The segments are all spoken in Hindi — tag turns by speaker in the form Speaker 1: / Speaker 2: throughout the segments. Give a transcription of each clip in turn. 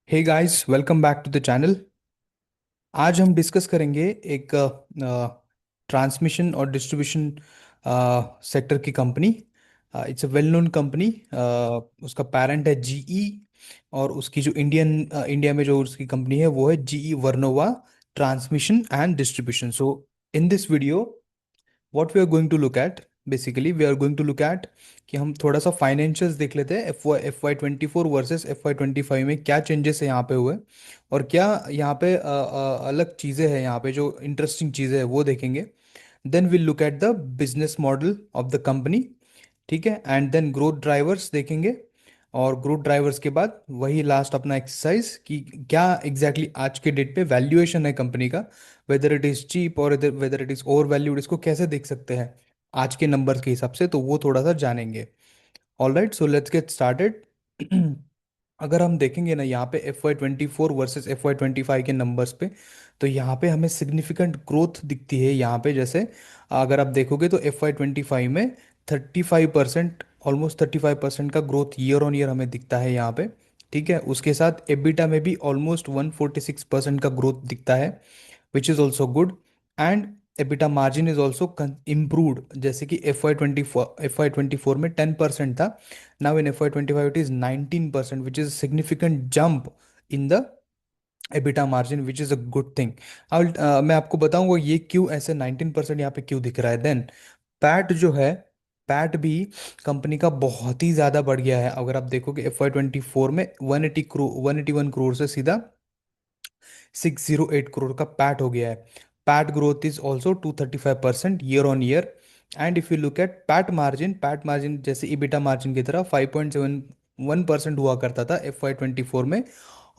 Speaker 1: Hey guys, welcome back to the channel. आज हम डिस्कस करेंगे एक ट्रांसमिशन और डिस्ट्रीब्यूशन सेक्टर की company. It's a well known company. उसका पेरेंट है जीई, और उसकी जो इंडिया में जो उसकी कंपनी है वो है GE Vernova transmission and distribution. So in this video what we are going to look at, basically we are going to look at कि हम थोड़ा सा फाइनेंशियल्स देख लेते हैं। एफ वाई 24 वर्सेस FY 25 में क्या चेंजेस है यहाँ पे हुए, और क्या यहाँ पे अलग चीज़ें हैं, यहाँ पे जो इंटरेस्टिंग चीज़ें हैं वो देखेंगे। Then will look at the business model of the company, ठीक है, एंड देन ग्रोथ ड्राइवर्स देखेंगे। और ग्रोथ ड्राइवर्स के बाद वही लास्ट अपना एक्सरसाइज कि क्या एग्जैक्टली exactly आज के डेट पे वैल्यूएशन है कंपनी का, वेदर इट इज़ चीप और whether it is over valued, इसको कैसे देख सकते हैं आज के नंबर्स के हिसाब से, तो वो थोड़ा सा जानेंगे। All right, so let's get started. अगर हम देखेंगे ना यहाँ पे FY 24 वर्सेस FY 25 के नंबर्स पे, तो यहाँ पे हमें सिग्निफिकेंट ग्रोथ दिखती है। यहाँ पे जैसे अगर आप देखोगे तो FY 25 में 35%, ऑलमोस्ट 35% का ग्रोथ ईयर ऑन ईयर हमें दिखता है यहाँ पे। ठीक है, उसके साथ एबिटा में भी ऑलमोस्ट 146% का ग्रोथ दिखता है, which is also good. And EBITDA margin is also improved, जैसे कि FY 24 में 10% था, now in FY 25 it is 19%, which is significant jump in the EBITDA margin, which is a good thing. मैं आपको बताऊंगा ये क्यों ऐसे 19% यहाँ पे क्यों दिख रहा है। देन पैट जो है, पैट भी कंपनी का बहुत ही ज़्यादा बढ़ गया है। अगर आप देखोगे FY 24 में 181 करोड़ से सीधा 608 करोड़ का पैट हो गया है। PAT growth is also 235% year on year. And if you look eight PAT margin जैसे इबिटा मार्जिन की तरह 5.71% हुआ करता था FY 24 में,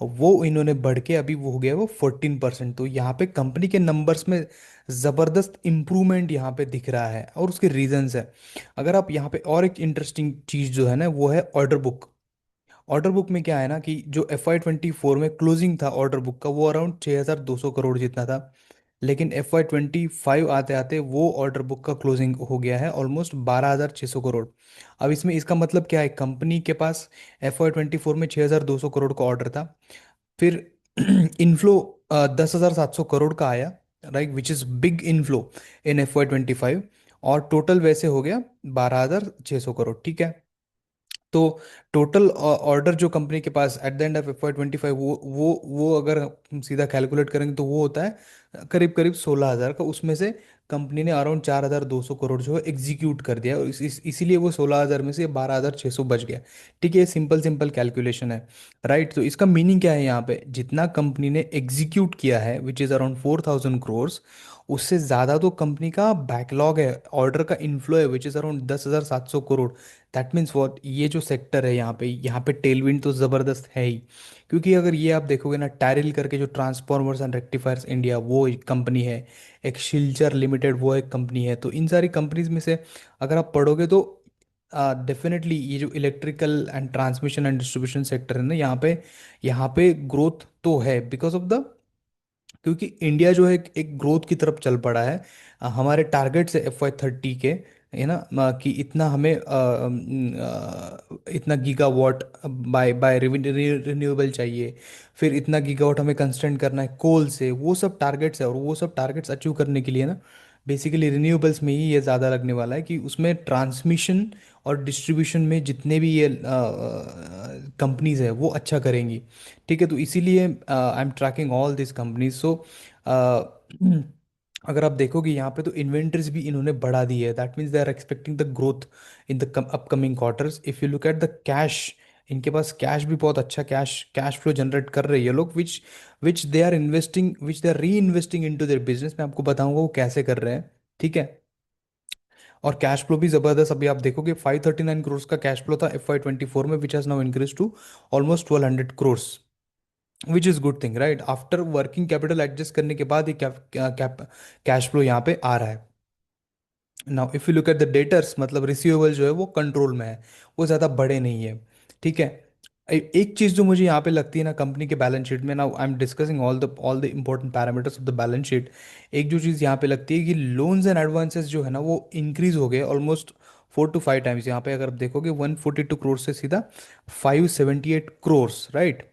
Speaker 1: और वो इन्होंने बढ़ के अभी वो हो गया है वो 14%। तो यहाँ पे कंपनी के नंबर्स में ज़बरदस्त इम्प्रूवमेंट यहाँ पे दिख रहा है, और उसके रीजंस है। अगर आप यहाँ पे और एक इंटरेस्टिंग चीज़ जो है ना वो है ऑर्डर बुक। ऑर्डर बुक में क्या है ना कि जो FY 24 में क्लोजिंग था ऑर्डर बुक का, वो अराउंड 6200 करोड़ जितना था। लेकिन FY 25 आते आते वो ऑर्डर बुक का क्लोजिंग हो गया है ऑलमोस्ट 12600 करोड़। अब इसमें इसका मतलब क्या है, कंपनी के पास FY 24 में 6200 करोड़ का ऑर्डर था, फिर इनफ्लो 10700 करोड़ का आया, right, which is big inflow in FY 25, और टोटल वैसे हो गया 12600 करोड़, ठीक है। तो टोटल ऑर्डर जो कंपनी के पास at the end of FY 25, वो अगर हम सीधा कैलकुलेट करेंगे तो वो होता है करीब करीब 16,000 का। उसमें से कंपनी ने अराउंड 4,200 करोड़ जो है एग्जीक्यूट कर दिया, और इसीलिए वो 16,000 में से 12,600 बच गया। ठीक है, सिंपल सिंपल कैलकुलेशन है, राइट। तो इसका मीनिंग क्या है, यहाँ पे जितना कंपनी ने एग्जीक्यूट किया है विच इज़ अराउंड 4,000 करोड़, उससे ज़्यादा तो कंपनी का बैकलॉग है, ऑर्डर का इन्फ्लो है which is around 10,700 crore. That means what, ये जो सेक्टर है यहाँ पे टेलविंड तो ज़बरदस्त है ही। क्योंकि अगर ये आप देखोगे ना, टैरिल करके जो ट्रांसफॉर्मर्स एंड रेक्टिफायर्स इंडिया वो एक कंपनी है, एक शिल्चर लिमिटेड वो एक कंपनी है। तो इन सारी कंपनीज में से अगर आप पढ़ोगे तो डेफिनेटली ये जो electrical and transmission and distribution sector है ना, यहाँ पे ग्रोथ तो है बिकॉज ऑफ द, क्योंकि इंडिया जो है एक ग्रोथ की तरफ चल पड़ा है। हमारे टारगेट्स है FY 30 के, है ना, कि इतना हमें इतना गीगावाट बाय बाय रिन्यूएबल चाहिए, फिर इतना गीगावाट हमें कंस्ट्रेंट करना है कोल से, वो सब टारगेट्स है। और वो सब टारगेट्स अचीव करने के लिए ना, बेसिकली रिन्यूएबल्स में ही ये ज़्यादा लगने वाला है, कि उसमें ट्रांसमिशन और डिस्ट्रीब्यूशन में जितने भी ये कंपनीज है वो अच्छा करेंगी। ठीक है, तो इसीलिए I am tracking all this companies. So अगर आप देखोगे यहाँ पे तो इन्वेंटरीज भी इन्होंने बढ़ा दी है, that means they are expecting the growth in the upcoming quarters. If you look at the cash, इनके पास कैश भी बहुत अच्छा कैश कैश फ्लो जनरेट कर रही है लोग, which which they are investing, which they are reinvesting into their business. मैं आपको बताऊंगा वो कैसे कर रहे हैं, ठीक है। और कैश फ्लो भी जबरदस्त, अभी आप देखोगे 539 करोड़ का कैश फ्लो था FY 24 में, which has now increase to almost 1,200 crore, which is good thing, right. After working capital adjust करने के बाद ही कैश फ्लो यहाँ पे आ रहा है। Now if you look at the debtors, मतलब रिसीवेबल जो है वो कंट्रोल में है, वो ज़्यादा बड़े नहीं है, ठीक है। एक चीज़ जो मुझे यहाँ पे लगती है ना कंपनी के बैलेंस शीट में, now I am discussing all the important parameters of the balance sheet. एक जो चीज़ यहाँ पे लगती है कि लोन्स एंड एडवांसेस जो है ना वो इंक्रीज हो गए ऑलमोस्ट 4 to 5 टाइम्स। यहाँ पे अगर आप देखोगे 142 करोड़ से सीधा 578 crore, right.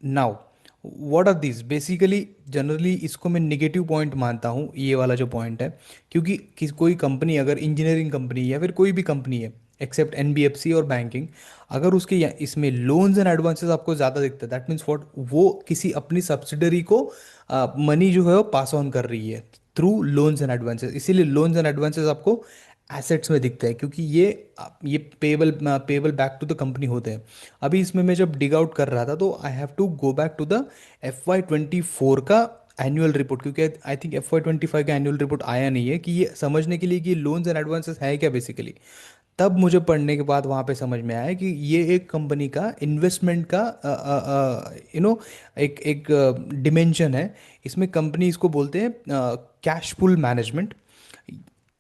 Speaker 1: Now what are this basically, generally इसको मैं निगेटिव पॉइंट मानता हूँ ये वाला जो पॉइंट है, क्योंकि कोई कंपनी अगर इंजीनियरिंग कंपनी या फिर कोई भी कंपनी है एक्सेप्ट एनबीएफसी और बैंकिंग, अगर उसके इसमें लोन्स एंड एडवांसेस आपको ज़्यादा दिखता है, दैट मीन्स व्हाट, वो किसी अपनी सब्सिडरी को मनी जो है वो पास ऑन कर रही है थ्रू लोन्स एंड एडवांसेस। इसीलिए लोन्स एंड एडवांसेस आपको एसेट्स में दिखता है, क्योंकि ये payable back to the company होते हैं। अभी इसमें मैं जब डिग आउट कर रहा था तो I have to go back to the FY24 का एनुअल रिपोर्ट, क्योंकि आई थिंक FY25 का एनुअल रिपोर्ट आया नहीं है, कि ये समझने के लिए कि लोन्स एंड एडवांसेस है क्या बेसिकली। तब मुझे पढ़ने के बाद वहाँ पे समझ में आया कि ये एक कंपनी का इन्वेस्टमेंट का एक एक डिमेंशन है। इसमें कंपनी इसको बोलते हैं कैश पुल मैनेजमेंट।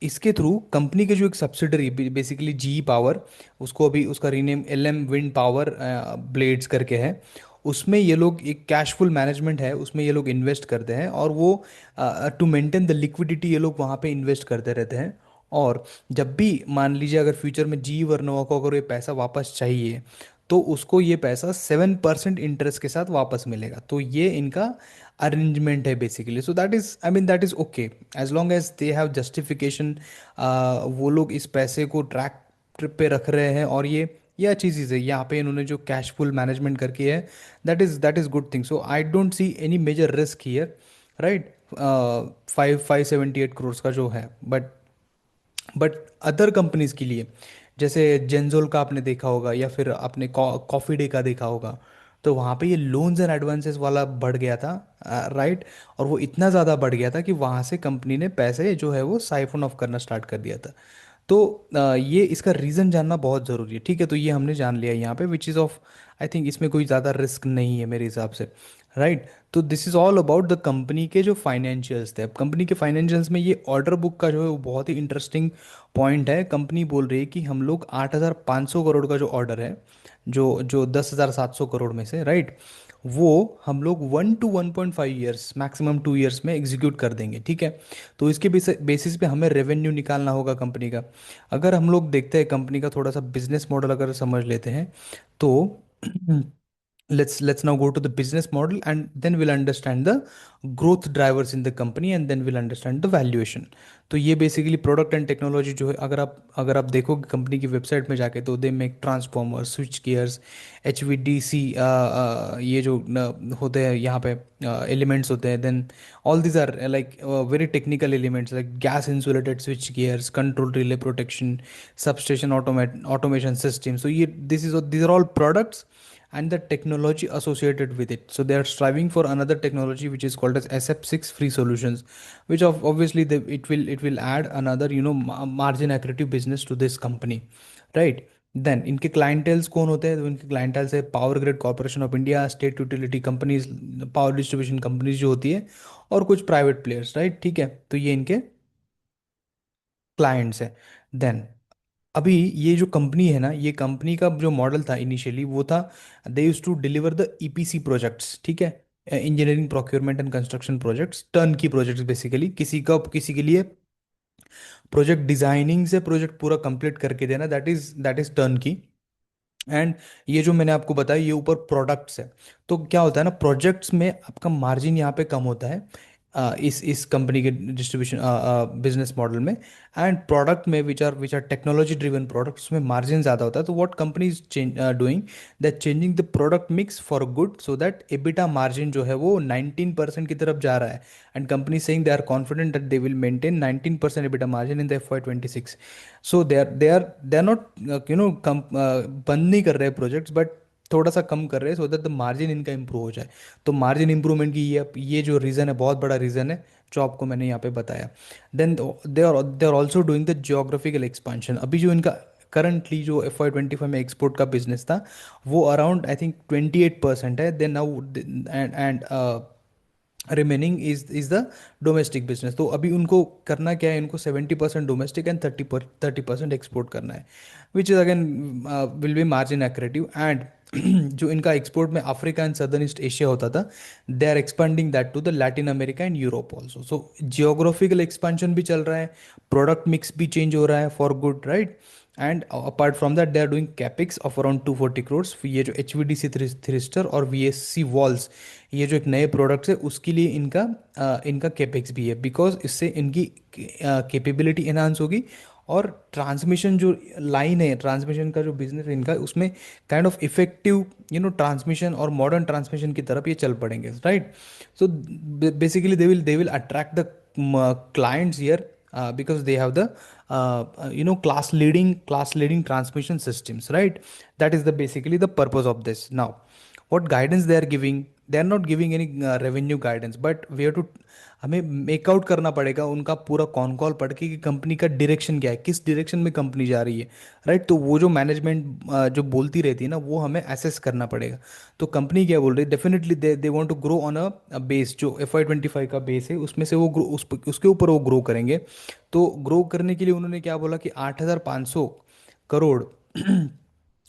Speaker 1: इसके थ्रू कंपनी के जो एक सब्सिडरी बेसिकली जी पावर, उसको अभी उसका rename LM wind power blades करके है, उसमें ये लोग एक कैश फ्लो मैनेजमेंट है, उसमें ये लोग इन्वेस्ट करते हैं, और वो टू मेंटेन द लिक्विडिटी ये लोग वहाँ पे इन्वेस्ट करते रहते हैं। और जब भी मान लीजिए अगर फ्यूचर में जी वर्नोवा को अगर ये पैसा वापस चाहिए, तो उसको ये पैसा 7% इंटरेस्ट के साथ वापस मिलेगा। तो ये इनका अरेंजमेंट है basically. So that is, I mean that is okay, as long as they have justification. वो लोग इस पैसे को ट्रैक पे रख रहे हैं, और ये अच्छी चीज़ है यहाँ पे इन्होंने जो कैश फुल मैनेजमेंट करके है, that is good thing. So I don't see any major risk here, right. 578 crore का जो है, बट अदर कंपनीज के लिए, जैसे जेंजोल का आपने देखा होगा, या फिर आपने कॉफ़ी डे का देखा होगा, तो वहाँ पे ये लोन्स एंड एडवांसेस वाला बढ़ गया था, राइट। और वो इतना ज़्यादा बढ़ गया था कि वहाँ से कंपनी ने पैसे जो है वो साइफन ऑफ करना स्टार्ट कर दिया था। तो ये इसका रीज़न जानना बहुत ज़रूरी है, ठीक है। तो ये हमने जान लिया यहाँ पे, which is of, I think इसमें कोई ज़्यादा रिस्क नहीं है मेरे हिसाब से, राइट। तो this is all about the company के जो फाइनेंशियल्स थे। अब कंपनी के फाइनेंशियल्स में ये ऑर्डर बुक का जो है वो बहुत ही इंटरेस्टिंग पॉइंट है। कंपनी बोल रही है कि हम लोग 8,500 करोड़ का जो ऑर्डर है, जो जो 10,700 करोड़ में से, राइट, वो हम लोग 1 to 1.5 ईयर्स, मैक्सिमम 2 ईयर्स में एग्जीक्यूट कर देंगे, ठीक है। तो इसके बेसिस पे हमें रेवेन्यू निकालना होगा कंपनी का। अगर हम लोग देखते हैं कंपनी का थोड़ा सा बिजनेस मॉडल अगर समझ लेते हैं, तो let's now go to the business model, and then we'll understand the growth drivers in the company, and then we'll understand the valuation। तो ये बेसिकली प्रोडक्ट एंड टेक्नोलॉजी जो है, अगर आप देखोगे कंपनी की वेबसाइट में जाके, तो they make transformer, switch gears, HVDC, ये जो होते हैं यहाँ पे एलिमेंट्स होते हैं, then all these are like very technical elements, like gas insulated switch gears, control relay protection, substation automation system. So ये this is these are all products and the technology associated with it. So they are striving for another technology which is called as SF6 free solutions, which obviously it will add another margin accretive business to this company, right? Then इनके क्लाइंटेल्स कौन होते हैं? तो इनके क्लाइंटेल्स है Power Grid Corporation of India, state utility companies, power distribution companies जो होती है, और कुछ प्राइवेट प्लेयर्स, राइट, ठीक है। तो ये इनके क्लाइंट्स हैं। देन अभी ये जो कंपनी है ना, ये कंपनी का जो मॉडल था इनिशियली, वो था they use to deliver the EPC projects, ठीक है, engineering procurement and construction projects, turnkey projects basically, किसी के लिए प्रोजेक्ट डिजाइनिंग से प्रोजेक्ट पूरा कंप्लीट करके देना, that is turnkey. And ये जो मैंने आपको बताया, ये ऊपर प्रोडक्ट्स है। तो क्या होता है ना, प्रोजेक्ट्स में आपका मार्जिन यहाँ पे कम होता है, इस कंपनी के डिस्ट्रीब्यूशन बिजनेस मॉडल में। एंड प्रोडक्ट में which are technology driven products में मार्जिन ज़्यादा होता है। तो what company is doing, that changing the product mix for good, so that EBITDA margin जो है वो 19% की तरफ जा रहा है। And company saying they are confident that they will maintain 19% EBITDA margin in the FY26। So they are not बंद नहीं कर रहे प्रोजेक्ट्स, बट थोड़ा सा कम कर रहे हैं, सो दैट द मार्जिन इनका इंप्रूव हो जाए। तो मार्जिन इंप्रूवमेंट की ये जो रीज़न है, बहुत बड़ा रीज़न है, जो आपको मैंने यहाँ पे बताया। Then they are also doing the geographical expansion. अभी जो इनका करंटली जो FY25 में एक्सपोर्ट का बिजनेस था, वो अराउंड आई थिंक 28% है। Then now and remaining is the domestic business. तो अभी उनको करना क्या है, इनको 70% डोमेस्टिक एंड 30% एक्सपोर्ट करना है, which is again will be margin accretive. And जो इनका एक्सपोर्ट में Africa and southern east Asia होता था, they are expanding that to the Latin America and Europe also. So geographical expansion भी चल रहा है, प्रोडक्ट मिक्स भी चेंज हो रहा है for good, right. And apart from that they are doing capex of around 240 crores। ये जो H V D C thyristor और वी एस सी वॉल्स, ये जो एक नए प्रोडक्ट्स है उसके लिए इनका इनका कैपेक्स भी है, बिकॉज इससे इनकी कैपेबिलिटी इन्हांस होगी। और ट्रांसमिशन जो लाइन है, ट्रांसमिशन का जो बिजनेस है इनका, उसमें काइंड ऑफ इफेक्टिव ट्रांसमिशन और मॉडर्न ट्रांसमिशन की तरफ ये चल पड़ेंगे, right. So basically they will attract the clients here, because they have the class leading transmission systems, right? That is the basically the purpose of this. Now, what guidance they are giving, they are not giving any revenue guidance, but we have to, हमें मेक आउट करना पड़ेगा उनका पूरा कॉन कॉल पढ़ के कि कंपनी का डायरेक्शन क्या है, किस डायरेक्शन में कंपनी जा रही है, राइट। तो वो जो मैनेजमेंट जो बोलती रहती है ना, वो हमें एसेस करना पड़ेगा। तो कंपनी क्या बोल रही है, definitely they want to grow on a base, जो FY 25 का बेस है उसमें से वो ग्रो उसके ऊपर वो ग्रो करेंगे। तो ग्रो करने के लिए उन्होंने क्या बोला कि 8,500 करोड़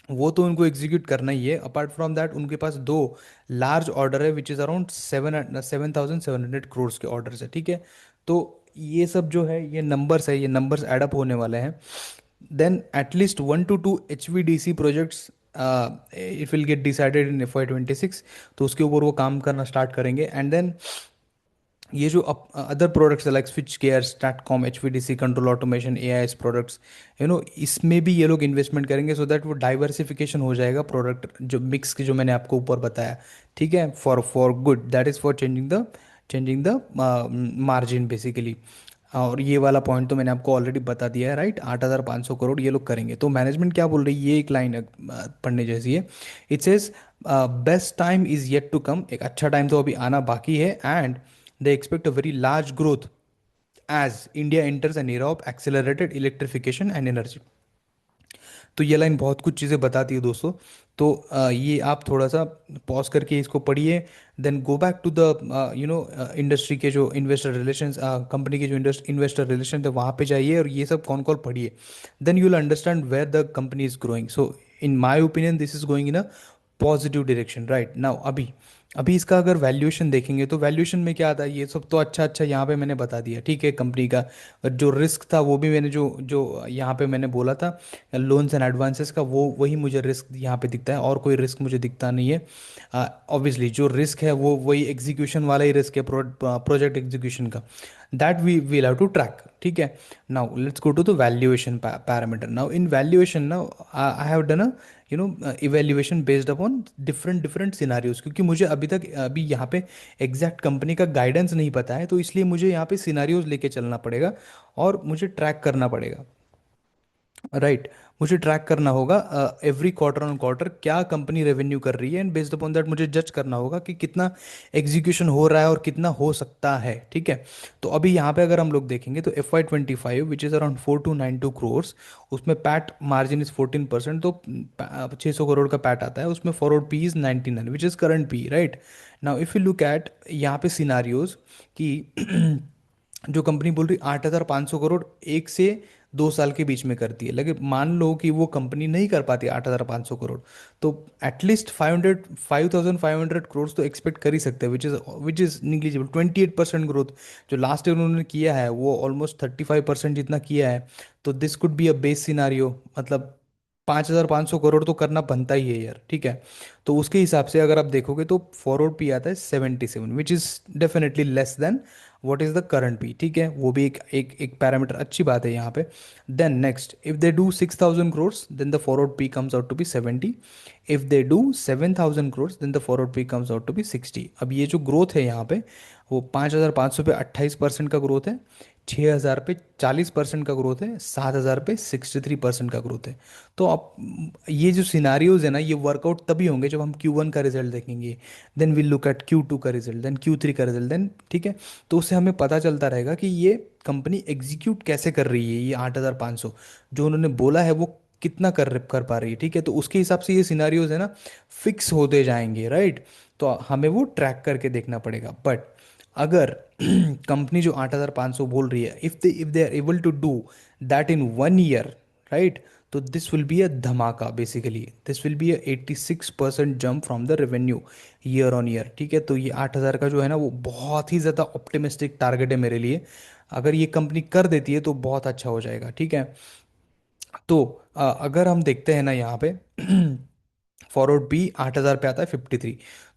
Speaker 1: वो तो उनको एग्जीक्यूट करना ही है। अपार्ट फ्रॉम दैट उनके पास दो लार्ज ऑर्डर है, विच इज़ अराउंड 7,700 के ऑर्डर्स है, ठीक है। तो ये सब जो है, ये नंबर्स है, ये नंबर्स एडअप होने वाले हैं। Then at least 1 to 2 HVDC projects it will get decided in FY 26। तो उसके ऊपर वो काम करना स्टार्ट करेंगे। एंड देन ये जो other products like switch gear, STATCOM, HVDC control automation, AIS products, इसमें भी ये लोग इन्वेस्टमेंट करेंगे, सो दैट वो डाइवर्सिफिकेशन हो जाएगा प्रोडक्ट जो मिक्स की, जो मैंने आपको ऊपर बताया, ठीक है। For good, that is for changing the margin basically. और ये वाला पॉइंट तो मैंने आपको ऑलरेडी बता दिया है, राइट। 8,500 करोड़ ये लोग करेंगे। तो मैनेजमेंट क्या बोल रही है, ये एक लाइन पढ़ने जैसी है। It says best time is yet to come, एक अच्छा टाइम तो अभी आना बाकी है। And they expect a very large growth as India enters an era of accelerated electrification and energy। तो ये लाइन बहुत कुछ चीज़ें बताती है दोस्तों। तो ये आप थोड़ा सा पॉज करके इसको पढ़िए। Then go back to the industry के जो इन्वेस्टर रिलेशंस, कंपनी के जो इन्वेस्टर रिलेशन थे वहाँ पे जाइए और ये सब कौन कौन पढ़िए। Then you will understand where the company is growing. So in my opinion this is going in a positive direction, right. Now अभी अभी इसका अगर वैल्यूएशन देखेंगे तो वैल्यूएशन में क्या आता है, ये सब तो अच्छा अच्छा यहाँ पे मैंने बता दिया, ठीक है। कंपनी का जो रिस्क था वो भी मैंने जो जो यहाँ पे मैंने बोला था लोन्स एंड एडवांसेस का, वो वही मुझे रिस्क यहाँ पे दिखता है, और कोई रिस्क मुझे दिखता नहीं है। ऑब्वियसली जो रिस्क है वो वही एग्जीक्यूशन वाला ही रिस्क है, प्रोजेक्ट एग्जीक्यूशन का। That we will have to track, ठीक है। Now let's go to the valuation parameter. Now in valuation now I have done a evaluation based upon different different scenarios, क्योंकि मुझे अभी यहाँ पे एग्जैक्ट कंपनी का गाइडेंस नहीं पता है, तो इसलिए मुझे यहाँ पे सिनारियोज लेके चलना पड़ेगा और मुझे ट्रैक करना पड़ेगा, राइट। मुझे ट्रैक करना होगा एवरी क्वार्टर ऑन क्वार्टर क्या कंपनी रेवेन्यू कर रही है, एंड बेस्ड अपॉन दैट मुझे जज करना होगा कि कितना एग्जीक्यूशन हो रहा है और कितना हो सकता है, ठीक है। तो अभी यहाँ पे अगर हम लोग देखेंगे तो FY 25 which is around 4,292 crores, उसमें पैट मार्जिन इज 14%, तो 600 करोड़ का पैट आता है, उसमें forward P is 99 which is current P, right. Now if you look eight यहाँ पे सिनारियोज कि जो कंपनी बोल रही 8,500 करोड़ 1 से 2 साल के बीच में करती है, लेकिन मान लो कि वो कंपनी नहीं कर पाती 8,500 करोड़, तो एटलीस्ट 5,500 करोड़ तो एक्सपेक्ट कर ही सकते हैं, विच इज़ निग्लिजिबल। 28% ग्रोथ जो लास्ट ईयर उन्होंने किया है वो ऑलमोस्ट 35% जितना किया है। तो this could be a base scenario, मतलब 5,500 करोड़ तो करना बनता ही है यार, ठीक है। तो उसके हिसाब से अगर आप देखोगे तो फॉरवर्ड पी आता है 77, which is definitely less than what is the current P, ठीक है। वो भी एक पैरामीटर, अच्छी बात है यहाँ पे। Then next, if they do 6,000 crores then the forward P comes out to be 70। If they do 7,000 crores then the forward P comes out to be 60। अब ये जो ग्रोथ है यहाँ पे, वो 5,500 पे 28% का ग्रोथ है, 6,000 पे 40% का ग्रोथ है, 7,000 पे 63% का ग्रोथ है। तो अब ये जो सिनारियोज है ना, ये वर्कआउट तभी होंगे जब हम Q1 का रिजल्ट देखेंगे, then will look eight Q2 का रिजल्ट, देन Q3 का रिजल्ट, देन, ठीक है। तो उससे हमें पता चलता रहेगा कि ये कंपनी एग्जीक्यूट कैसे कर रही है, ये 8,500 जो उन्होंने बोला है वो कितना कर पा रही है, ठीक है। तो उसके हिसाब से ये सिनारियोज है ना फिक्स होते जाएंगे, राइट। तो हमें वो ट्रैक करके देखना पड़ेगा। बट अगर कंपनी जो 8,500 बोल रही है, if they are able to do that in 1 year, right, तो दिस विल बी अ धमाका, basically this will be a 86% jump from the revenue year on year, ठीक है। तो ये 8,000 का जो है ना वो बहुत ही ज़्यादा ऑप्टिमिस्टिक टारगेट है मेरे लिए। अगर ये कंपनी कर देती है तो बहुत अच्छा हो जाएगा, ठीक है। तो अगर हम देखते हैं ना यहाँ पे फॉरवर्ड बी 8,000 पे आता है 53।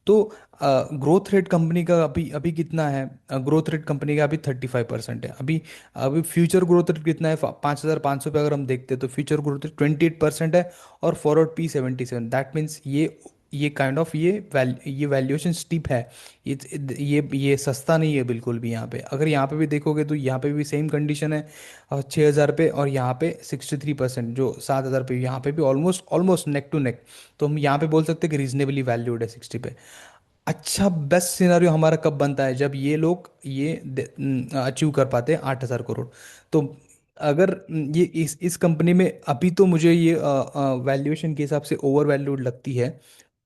Speaker 1: तो ग्रोथ रेट कंपनी का अभी अभी कितना है? ग्रोथ रेट कंपनी का अभी 35% है अभी। अभी फ्यूचर ग्रोथ रेट कितना है? 5,500 पे अगर हम देखते हैं तो फ्यूचर ग्रोथ रेट 28% है। और फॉरवर्ड पी 77। दैट मीन्स ये काइंड ऑफ ये वैल्यूएशन स्टीप है। ये सस्ता नहीं है बिल्कुल भी। यहाँ पे अगर यहाँ पे भी देखोगे तो यहाँ पे भी सेम कंडीशन है। 6,000 पे और यहाँ पे 63%, जो 7,000 पे, यहाँ पे भी almost almost neck to neck. तो हम यहाँ पे बोल सकते हैं कि रीजनेबली वैल्यूड है 60 पे। अच्छा, बेस्ट सिनारियो हमारा कब बनता है? जब ये लोग ये अचीव कर पाते हैं 8,000 करोड़। तो अगर ये इस कंपनी में अभी तो मुझे ये वैल्यूएशन के हिसाब से ओवर वैल्यूड लगती है।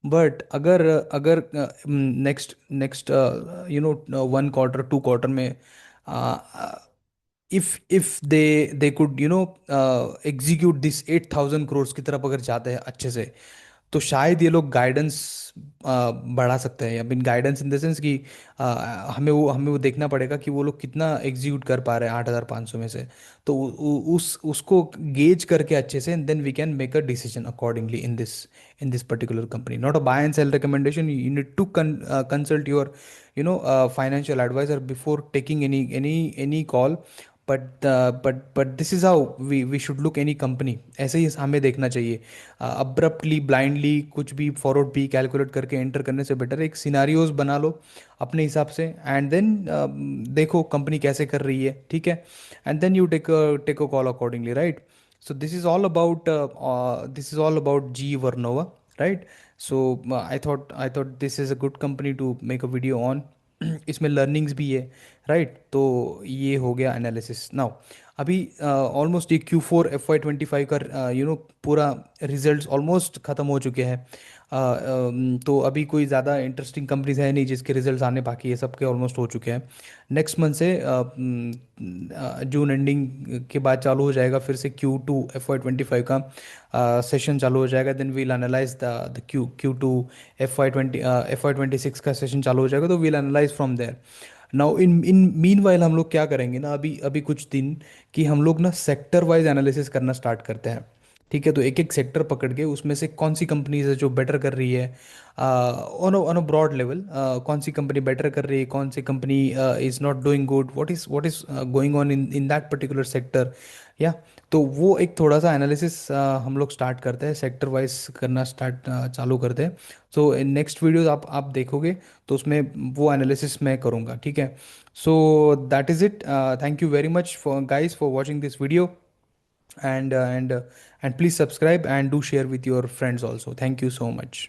Speaker 1: बट अगर अगर next next one quarter, two quarter में, if they could execute this 8,000 crore की तरफ अगर जाते हैं अच्छे से, तो शायद ये लोग गाइडेंस बढ़ा सकते हैं। I mean guidance in the sense कि हमें वो देखना पड़ेगा कि वो लोग कितना एग्जीक्यूट कर पा रहे हैं 8,500 में से। तो उसको गेज करके अच्छे से, then we can make a decision accordingly in this particular company. Not a buy and sell recommendation. You need to consult your financial advisor before taking any call. But this is how we should look any company। ऐसे ही हमें देखना चाहिए। अब्रप्टली ब्लाइंडली कुछ भी फॉरवर्ड भी कैलकुलेट करके एंटर करने से बेटर एक सिनारियोज बना लो अपने हिसाब से, एंड देन देखो कंपनी कैसे कर रही है, ठीक है। And then you take a call accordingly, right? So this is all about GE Vernova, right? So I thought this is a good company to make a video on। इसमें लर्निंग्स भी है, राइट? तो ये हो गया एनालिसिस। नाउ अभी ऑलमोस्ट ये Q4 FY 25 का पूरा रिजल्ट्स ऑलमोस्ट ख़त्म हो चुके हैं। तो अभी कोई ज़्यादा इंटरेस्टिंग कंपनीज है नहीं जिसके रिजल्ट्स आने बाकी है, सबके ऑलमोस्ट हो चुके हैं। नेक्स्ट मंथ से जून एंडिंग के बाद चालू हो जाएगा फिर से Q2 FY 25 का सेशन चालू हो जाएगा। Then we'll analyse the Q2 FY 26 का सेशन चालू हो जाएगा, तो we'll analyse from there. Now in meanwhile हम लोग क्या करेंगे ना, अभी अभी कुछ दिन कि हम लोग ना सेक्टर वाइज एनालिसिस करना स्टार्ट करते हैं। ठीक है, तो एक एक सेक्टर पकड़ के उसमें से कौन सी कंपनीज है जो बेटर कर रही है ऑन अ ब्रॉड लेवल। कौन सी कंपनी बेटर कर रही है, कौन सी company is not doing good, what is going on in in that particular sector, या। तो वो एक थोड़ा सा एनालिसिस हम लोग स्टार्ट करते हैं, सेक्टर वाइज करना स्टार्ट चालू करते हैं। सो नेक्स्ट वीडियोस आप देखोगे तो उसमें वो एनालिसिस मैं करूँगा, ठीक है। So that is it. Thank you very much for guys for watching this video, and and please subscribe and do share with your friends also. Thank you so much.